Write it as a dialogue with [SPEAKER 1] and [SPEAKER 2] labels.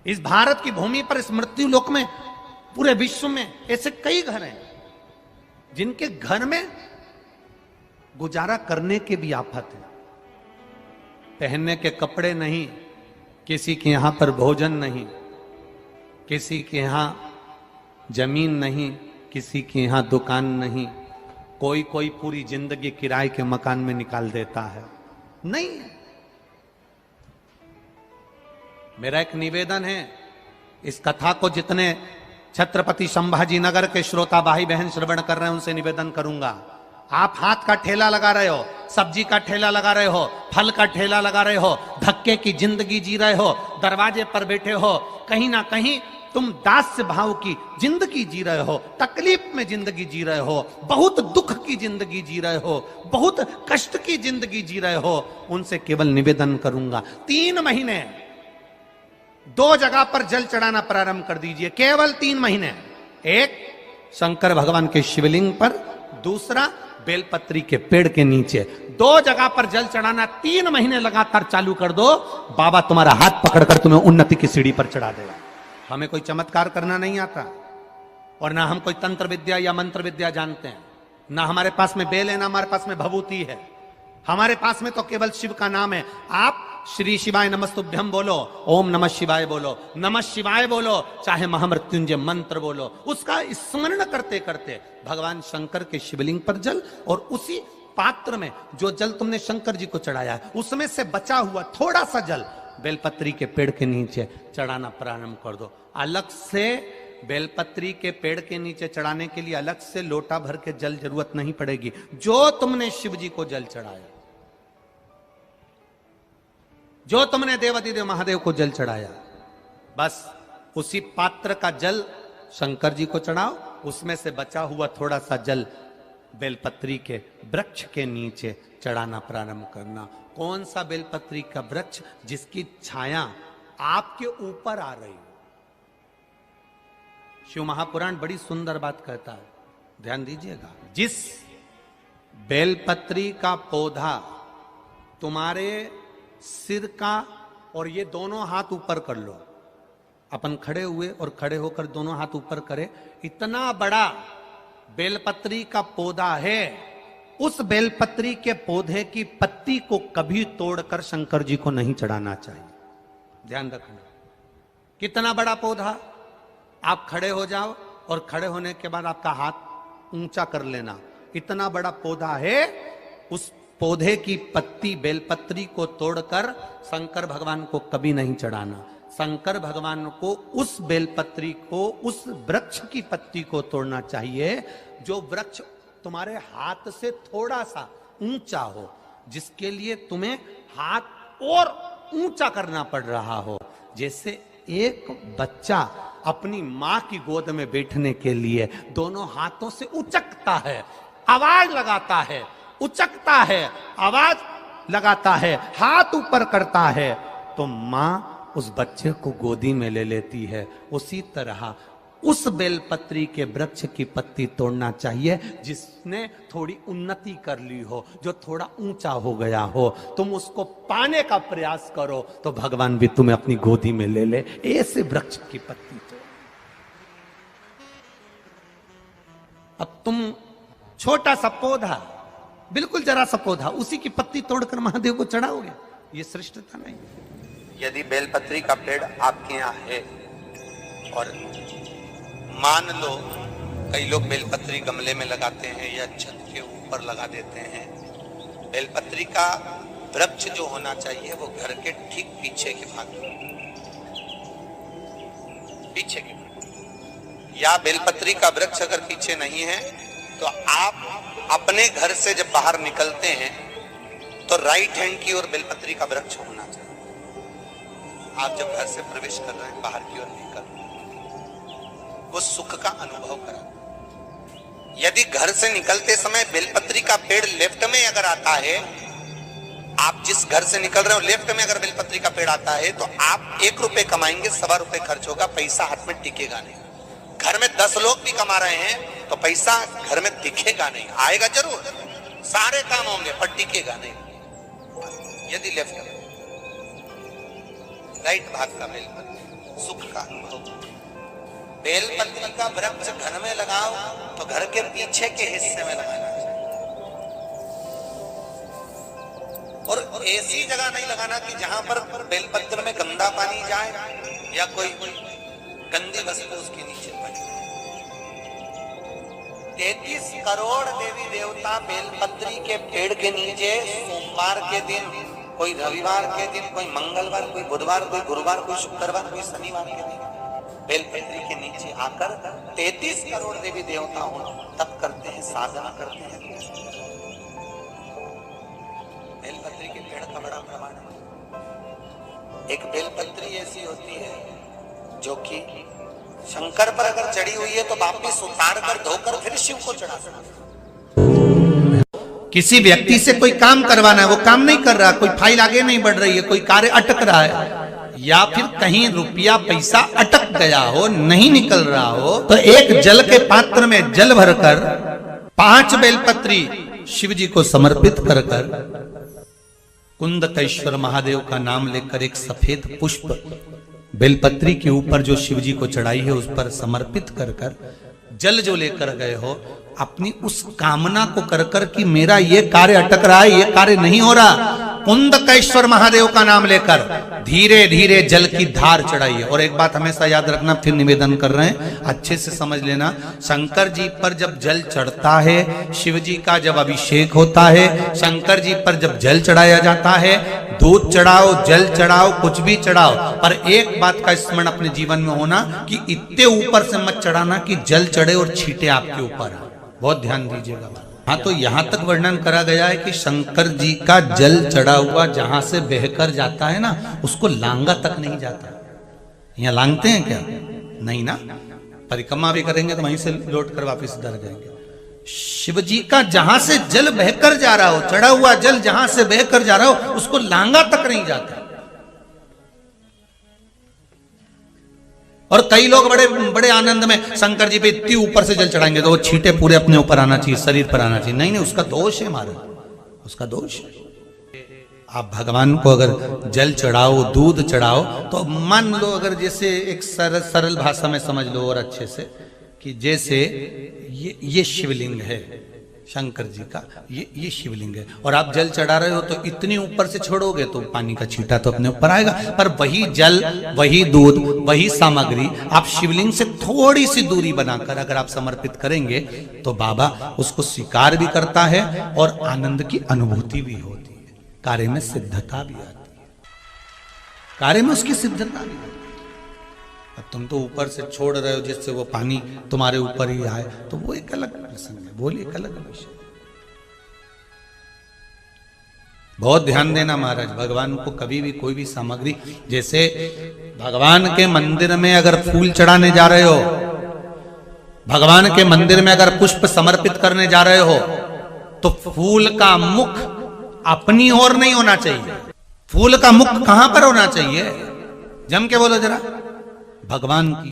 [SPEAKER 1] इस भारत की भूमि पर, इस मृत्यु लोक में, पूरे विश्व में ऐसे कई घर हैं जिनके घर में गुजारा करने के भी आफत है। पहनने के कपड़े नहीं, किसी के यहां पर भोजन नहीं, किसी के यहां जमीन नहीं, किसी के यहां दुकान नहीं, कोई कोई पूरी जिंदगी किराए के मकान में निकाल देता है। नहीं, मेरा एक निवेदन है, इस कथा को जितने छत्रपति संभाजी नगर के श्रोता भाई बहन श्रवण कर रहे हैं उनसे निवेदन करूंगा, आप हाथ का ठेला लगा रहे हो, सब्जी का ठेला लगा रहे हो, फल का ठेला लगा रहे हो, धक्के की जिंदगी जी रहे हो, दरवाजे पर बैठे हो, कहीं ना कहीं तुम दास्य भाव की जिंदगी जी रहे हो, तकलीफ में जिंदगी जी रहे हो, बहुत दुख की जिंदगी जी रहे हो, बहुत कष्ट की जिंदगी जी रहे हो, उनसे केवल निवेदन करूंगा 3 महीने 2 जगह पर जल चढ़ाना प्रारंभ कर दीजिए, केवल 3 महीने। एक शंकर भगवान के शिवलिंग पर, दूसरा बेलपत्री के पेड़ के नीचे, 2 जगह पर जल चढ़ाना 3 महीने लगातार चालू कर दो, बाबा तुम्हारा हाथ पकड़कर तुम्हें उन्नति की सीढ़ी पर चढ़ा देगा। हमें कोई चमत्कार करना नहीं आता और ना हम कोई तंत्र विद्या या मंत्र विद्या जानते हैं, ना हमारे पास में बेल है, ना हमारे पास में भभूति है, हमारे पास में तो केवल शिव का नाम है। आप श्री शिवाय नमस्तुभ्यम बोलो, ओम नमः शिवाय बोलो, नमः शिवाय बोलो, चाहे महामृत्युंजय मंत्र बोलो, उसका स्मरण करते करते भगवान शंकर के शिवलिंग पर जल, और उसी पात्र में जो जल तुमने शंकर जी को चढ़ाया है उसमें से बचा हुआ थोड़ा सा जल बेलपत्री के पेड़ के नीचे चढ़ाना प्रारंभ कर दो। अलग से बेलपत्री के पेड़ के नीचे चढ़ाने के लिए अलग से लोटा भर के जल जरूरत नहीं पड़ेगी। जो तुमने शिव जी को जल चढ़ाया, जो तुमने देवादिदेव महादेव को जल चढ़ाया, बस उसी पात्र का जल शंकर जी को चढ़ाओ, उसमें से बचा हुआ थोड़ा सा जल बेलपत्री के वृक्ष के नीचे चढ़ाना प्रारंभ करना। कौन सा बेलपत्री का वृक्ष? जिसकी छाया आपके ऊपर आ रही हो। शिव महापुराण बड़ी सुंदर बात कहता है, ध्यान दीजिएगा। जिस बेलपत्री का पौधा तुम्हारे सिर का, और ये दोनों हाथ ऊपर कर लो, अपन खड़े हुए और खड़े होकर दोनों हाथ ऊपर करे, इतना बड़ा बेलपत्री का पौधा है, उस बेलपत्री के पौधे की पत्ती को कभी तोड़कर शंकर जी को नहीं चढ़ाना चाहिए। ध्यान रखना, कितना बड़ा पौधा। आप खड़े हो जाओ और खड़े होने के बाद आपका हाथ ऊंचा कर लेना, इतना बड़ा पौधा है, उस पौधे की पत्ती बेलपत्री को तोड़कर शंकर भगवान को कभी नहीं चढ़ाना। शंकर भगवान को उस बेलपत्री को, उस वृक्ष की पत्ती को तोड़ना चाहिए जो वृक्ष तुम्हारे हाथ से थोड़ा सा ऊंचा हो, जिसके लिए तुम्हें हाथ और ऊंचा करना पड़ रहा हो। जैसे एक बच्चा अपनी मां की गोद में बैठने के लिए दोनों हाथों से उचकता है, आवाज लगाता है, उचकता है, आवाज लगाता है, हाथ ऊपर करता है, तो मां उस बच्चे को गोदी में ले लेती है। उसी तरह उस बेलपत्री के वृक्ष की पत्ती तोड़ना चाहिए जिसने थोड़ी उन्नति कर ली हो, जो थोड़ा ऊंचा हो गया हो। तुम उसको पाने का प्रयास करो तो भगवान भी तुम्हें अपनी गोदी में ले ले। ऐसे वृक्ष की पत्ती तोड़। अब तुम छोटा सा पौधा, बिल्कुल जरा सा पौधा, उसी की पत्ती तोड़कर महादेव को चढ़ाओगे, ये श्रेष्ठता नहीं।
[SPEAKER 2] यदि बेलपत्री का पेड़ आपके यहाँ है, और मान लो कई लोग बेलपत्री गमले में लगाते हैं या छत के ऊपर लगा देते हैं, बेलपत्री का वृक्ष जो होना चाहिए वो घर के ठीक पीछे के भाग में, पीछे के भाग। या बेलपत्री का वृक्ष अगर पीछे नहीं है तो आप अपने घर से जब बाहर निकलते हैं तो राइट हैंड की ओर बेलपत्री का वृक्ष होना चाहिए। आप जब घर से प्रवेश कर रहे हैं, बाहर की ओर निकल रहे हैं, वो सुख का अनुभव करा। यदि घर से निकलते समय बेलपत्री का पेड़ लेफ्ट में अगर आता है, आप जिस घर से निकल रहे हो लेफ्ट में अगर बेलपत्री का पेड़ आता है, तो आप 1 रुपए कमाएंगे, 1.25 रुपए खर्च होगा, पैसा हाथ में टिकेगा नहीं। घर में 10 लोग भी कमा रहे हैं तो पैसा घर में दिखेगा नहीं, आएगा जरूर, सारे काम होंगे पर टिकेगा नहीं। यदि लेफ्ट में राइट भाग का बेलपत्री, सुख का अनुभव। बेलपत्री का वृक्ष घर में लगाओ तो घर के पीछे के हिस्से में लगाना चाहिए, और ऐसी जगह नहीं लगाना कि जहां पर बेलपत्र में गंदा पानी जाए या कोई गंदी वस्तु उसके नीचे पड़े। 33 करोड़ देवी देवता बेलपत्री के पेड़ के नीचे सोमवार के दिन, कोई रविवार के दिन, कोई मंगलवार, कोई बुधवार, कोई गुरुवार, कोई शुक्रवार, कोई शनिवार के दिन बेलपत्री के नीचे आकर 33 करोड़ देवी देवता तप करते हैं, साधना करते हैं। बेलपत्री के पेड़ का बड़ा प्रमाण है। एक बेलपत्री ऐसी होती है जो कि शंकर पर अगर चढ़ी हुई है तो वापिस उतार कर धोकर फिर शिव को चढ़ा सकते।
[SPEAKER 1] किसी व्यक्ति से कोई काम करवाना है, वो काम नहीं कर रहा, कोई फाइल आगे नहीं बढ़ रही है, कोई कार्य अटक रहा है, या फिर कहीं रुपया पैसा अटक गया हो, नहीं निकल रहा हो, तो एक जल के पात्र में जल भरकर 5 बेलपत्री शिव जी को समर्पित कर कुंदकेश्वर महादेव का नाम लेकर एक सफेद पुष्प बेलपत्री के ऊपर जो शिव जी को चढ़ाई है उस पर समर्पित कर जल जो लेकर गए हो, अपनी उस कामना को कर कि मेरा ये कार्य अटक रहा है, ये कार्य नहीं हो रहा, कुंदकेश्वर महादेव का नाम लेकर धीरे धीरे जल की धार चढ़ाइए। और एक बात हमेशा याद रखना, फिर निवेदन कर रहे हैं, अच्छे से समझ लेना, शंकर जी पर जब जल चढ़ता है, शिव जी का जब अभिषेक होता है, शंकर जी पर जब जल चढ़ाया जाता है, दूध चढ़ाओ, जल चढ़ाओ, कुछ भी चढ़ाओ, पर एक बात का स्मरण अपने जीवन में होना कि इतने ऊपर से मत चढ़ाना कि जल चढ़े और छींटे आपके ऊपर आए। बहुत ध्यान दीजिएगा। हाँ, तो यहां तक वर्णन करा गया है कि शंकर जी का जल चढ़ा हुआ जहां से बहकर जाता है ना, उसको लांगा तक नहीं जाता। यहाँ लांगते हैं क्या? नहीं ना, परिक्रमा भी करेंगे तो वहीं से लौट कर वापिस डर जाएंगे। शिव जी का जहां से जल बहकर जा रहा हो, चढ़ा हुआ जल जहां से बहकर जा रहा हो, उसको लांगा तक नहीं जाता। और कई लोग बड़े बड़े आनंद में शंकर जी पे इतनी ऊपर से जल चढ़ाएंगे तो वो छींटे पूरे अपने ऊपर आना चाहिए, शरीर पर आना चाहिए। नहीं नहीं, उसका दोष है महाराज, उसका दोष है। आप भगवान को अगर जल चढ़ाओ, दूध चढ़ाओ, तो मान लो अगर जैसे एक सरल भाषा में समझ लो और अच्छे से, कि जैसे ये शिवलिंग है शंकर जी का, ये शिवलिंग है, और आप जल चढ़ा रहे हो तो इतनी ऊपर से छोड़ोगे तो पानी का छींटा तो अपने ऊपर आएगा, पर वही जल, वही दूध, वही सामग्री आप शिवलिंग से थोड़ी सी दूरी बनाकर अगर आप समर्पित करेंगे तो बाबा उसको स्वीकार भी करता है और आनंद की अनुभूति भी होती है, कार्य में सिद्धता भी आती है, कार्य में उसकी सिद्धता भी होती है। अब तुम तो ऊपर से छोड़ रहे हो जिससे वो पानी तुम्हारे ऊपर ही आए, तो वो एक अलग प्रसंग है, बोलिए एक अलग विषय। बहुत ध्यान देना महाराज, भगवान को कभी भी कोई भी सामग्री, जैसे भगवान के मंदिर में अगर फूल चढ़ाने जा रहे हो, भगवान के मंदिर में अगर पुष्प समर्पित करने जा रहे हो, तो फूल का मुख अपनी ओर नहीं होना चाहिए। फूल का मुख कहां पर होना चाहिए? जम के बोलो जरा, भगवान की